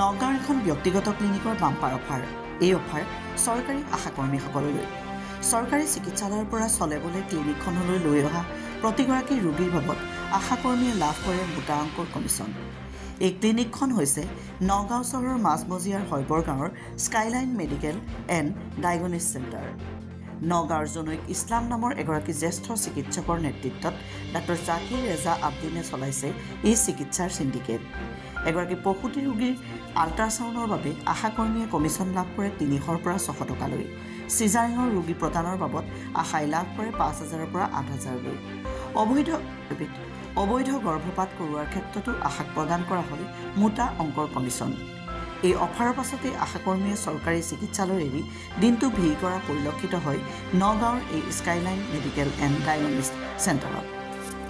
নগাঁৱৰ এখন ব্যক্তিগত ক্লিনিকৰ বাম্পাৰ অফাৰ। এই অফাৰ চৰকাৰী আশাকৰ্মীসকললৈ। চৰকাৰী চিকিৎসালয়ৰ পৰা চলে বোলে ক্লিনিকখনলৈ লৈ অহা প্ৰতিগৰাকী ৰোগীৰ বাবদ আশাকৰ্মীয়ে লাভ কৰে মোটা অংকৰ কমিছন। এই ক্লিনিকখন হৈছে নগাঁও চহৰৰ মাজমজিয়াৰ হৈবৰ গাঁৱৰ skyline medical and diagnostic centre. নগাঁৱৰ জনৈক ইছলাম নামৰ এগৰাকী জ্যেষ্ঠ চিকিৎসকৰ নেতৃত্বত ডাক্তৰ জাকিৰ ৰেজা আব্দিনে চলাইছে এই চিকিৎসাৰ চিণ্ডিকেট। এগৰাকী প্ৰসূতি ৰোগীৰ আল্ট্ৰাছাউণ্ডৰ বাবে আশাকৰ্মীয়ে কমিছন লাভ কৰে 300ৰ পৰা 600 টকালৈ। চিজাৰিঙৰ ৰোগী প্ৰদানৰ বাবদ আশাই লাভ কৰে 5,000ৰ পৰা 8,000লৈ। অবৈধ গৰ্ভপাত কৰোৱাৰ ক্ষেত্ৰতো আশাক প্ৰদান কৰা হয় মোটা অংকৰ কমিছন। এই অফাৰৰ পাছতে আশাকৰ্মীয়ে চৰকাৰী চিকিৎসালয় এৰি দিনটো ভিৰ কৰা পৰিলক্ষিত হয় নগাঁৱৰ এই স্কাইলাইন মেডিকেল এণ্ড ডায়েগনষ্টিক চেণ্টাৰত।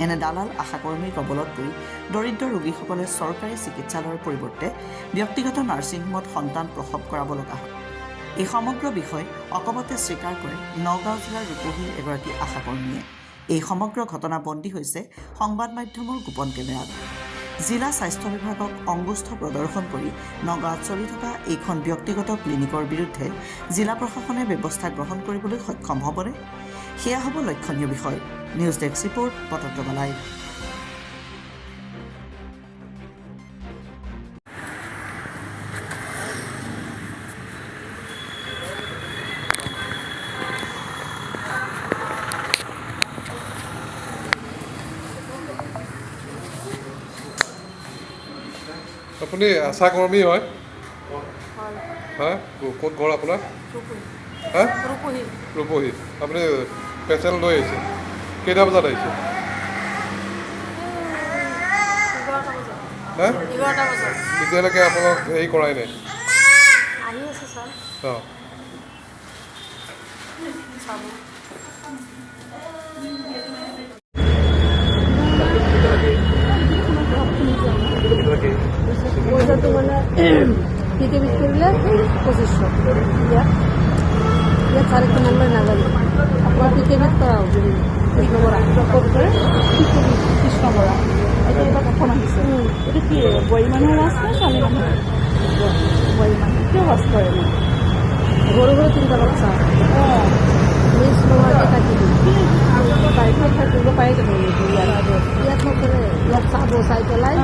এনে দালাল আশাকৰ্মীৰ কবলত পৰি দৰিদ্ৰ ৰোগীসকলে চৰকাৰী চিকিৎসালয়ৰ পৰিৱৰ্তে ব্যক্তিগত নাৰ্ছিং হোমত সন্তান প্ৰসৱ কৰাব লগা হয়। এই সমগ্ৰ বিষয় অকপতে স্বীকাৰ কৰে নগাঁও জিলাৰ ৰূপহীৰ এগৰাকী আশাকৰ্মীয়ে। এই সমগ্ৰ ঘটনা বন্দী হৈছে সংবাদ মাধ্যমৰ গোপন কেমেৰাত। জিলা স্বাস্থ্য বিভাগক অংগুষ্ঠ প্ৰদৰ্শন কৰি নগাঁৱত চলি থকা এইখন ব্যক্তিগত ক্লিনিকৰ বিৰুদ্ধে জিলা প্ৰশাসনে ব্যৱস্থা গ্ৰহণ কৰিবলৈ সক্ষম হ'বনে? সেয়া হ'ব লক্ষণীয় বিষয়। নিউজ ডেস্ক ৰিপৰ্ট, পটদ্ৰৱা লাইভ। আপুনি আশা কৰ্মী হয়? হ্যাঁ, ক'ত ঘৰ আপোনাৰ? হ্যাঁ, ৰূপহী। আপুনি পেচেণ্ট লৈ আহিছে, কেইটা বজাত আহিছে? 11টা বজাত। এতিয়ালৈকে আপোনাক হেৰি কৰাই নাই? আহি আছে ছাৰ। অঁ, চাব। পইচাটো মানে পৃথিৱীত কৰিলে 2500। ইয়াত চাৰে কিমান লয় নাজানো। আপোনাৰ পৃথিৱীত কৰা হ'ব কৃষ্ণবৰা ক'ত কৰে? কৃষ্ণবৰা। এতিয়া এটা প্ৰথম আহিছে। এইটো কি বোৱাৰী মানুহৰ লাজ নে ছোৱালী মানুহৰ? বোৱাৰী মানুহ কিয় লাজ কৰে ন? সৰু সৰু 3টা বাচ্চা। অঁ, মিছ নোহোৱাকৈ থাকিব। বাৰীত থাকিব পাৰে জানো? ইয়াত নকৰে। ইয়াত চাব, চাই পেলাই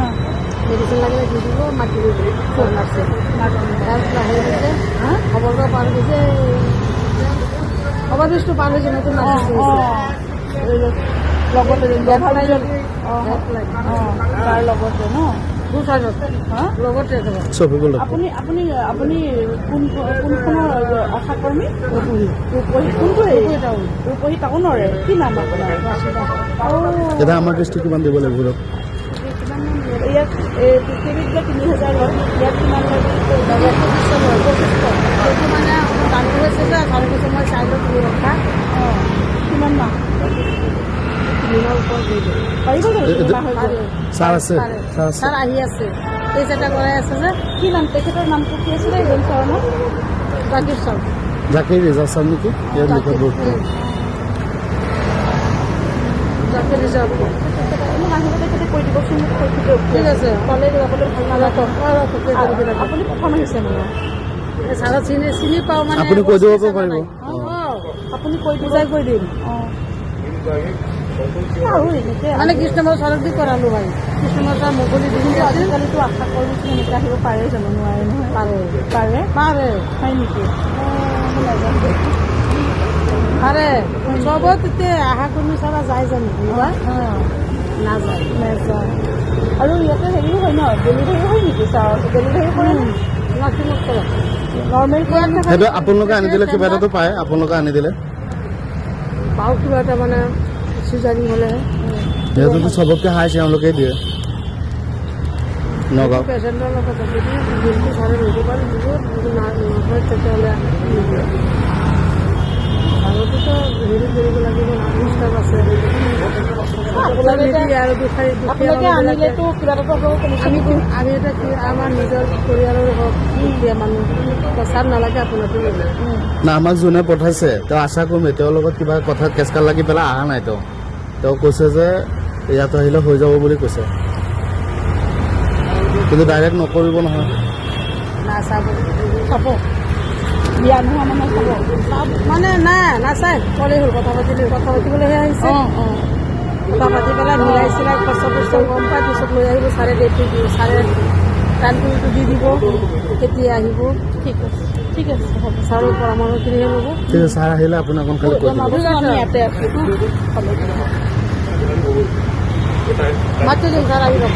মেডিচিন লাগিলে দি দিব, মাতি দিব ফোন আছে। তাৰপিছত আহি গৈছে খবৰটো পাৰ হৈছে, অভাৰব্ৰিজটো পাৰ হৈছে নতুন লগতে তাৰ লগতে ন লগতে আপুনি আপুনি আপুনি কোনখনৰ আশাকৰ্মী? ৰূপহী। কোনটো ৰূপহী টাউনৰে? কি নাম আপোনাৰ? দাদা আমাৰ কেছটো কিমান দিব লাগিব? ইয়াত পৃথিৱীত যে 3,000 লয়, ইয়াত কিমান লয়? 2500 লয়। 2500 সেইটো মানে আপোনাৰ দামটো হৈছে যে ভাল কৈছে মই চাই লৈ তুমি ৰখা। অঁ, কিমান মাহ? 3 ওপৰত দি দিওঁ। পাৰিব জানো? ছাৰ আছে, ছাৰ আহি আছে, কেছ এটা কৰাই আছে যে। কি নাম তেখেতৰ? নামটো কি আছিলে? এজন ছাৰ নাম জাকিৰ ছাৰ। জাকিৰ ৰেজা ছাৰ নেকি? জাকিৰ ৰেজা। মোক আহিলে তেখেতে কৈ দিবচোন। ঠিক আছে, পালে যাবলৈ ভাল নালাগে। আপুনি প্ৰথম আহিছে মানে ছাৰক চিনি পাওঁ মানে আপুনি কৈ দিব পাৰিব? আপুনি কৈ বুজাই কৈ দিম। আৰু এনেকৈ মানে কৃষ্ণমূৰ ছাৰক দি কৰালোঁ ভাই। কৃষ্ণমূৰ ছাৰ মুকলি দিম। আজিকালিতো আশা কৰোঁ এনেকৈ আহিব পাৰে জানো? নোৱাৰে নহয়। পাৰে পাৰে হয় নেকি? পাৰে চবত এতিয়া আশা কৰ্মী চাৰা যায় জানো? নাযায়। আৰু ইয়াতে হেৰিও হয় ন, ডেলিভাৰী হয় নেকি? ছাৰ ডেলিভাৰী কৰে নে? নাৰ্ছিঙত কৰে নৰ্মেল কৰে। সেইটো আপোনালোকে আনি দিলে কিবা এটাতো পায়? আপোনালোকে আনি দিলে পাওঁ কিবা এটা মানে চিজাৰিং হ'লেহে। সিহঁতেতো চবতকৈ হাই তেওঁলোকেই দিয়ে নগাঁও। পেচেণ্টৰ লগত যদি দিনটো ছাৰে ল'ব পাৰে দিব, যদি নহয় তেতিয়াহ'লে নিদিয়ে। আগতেতো হেৰি কৰিব লাগিব, ষ্টাফ আছে। আনিলেতো কিবা এটা আমি এটা আমাৰ নিজৰ পৰিয়ালৰে হওক, দুখীয়া মানুহ প্ৰচাৰ নালাগে আপোনাৰতো। না, আমাক যোনে পঠাইছে তেওঁ আশা কৰ্মী, তেওঁৰ লগত কিবা কথা কেচকাল লাগি পেলাই অহা নাই। তেওঁ কৈছে যে ইয়াত আহিলে হৈ যাব বুলি কৈছে, কিন্তু ডাইৰেক্ট নকৰিব নহয়। নাচাব চাব বিয়া নোহোৱা মানুহ চাব মানে নাই নাচায় ক'লেই হ'ল কথা পাতিবলৈহে আহিছে কথা পাতি পেলাই মিলাই চিলাই খৰচা গম পাই পিছত লৈ আহিব ছাৰে ডেটটো দিব ছাৰে টাইমটো দি দিব কেতিয়া আহিব ঠিক আছে হ'ব ছাৰৰ পৰামৰ্শখিনিহে ল'ব ঠিক আছে ছাৰ আহিলে আপোনাক সোনকালে কৈ দিব আমি ইয়াতে আছোঁ মাতি দিম ছাৰ আহি যাব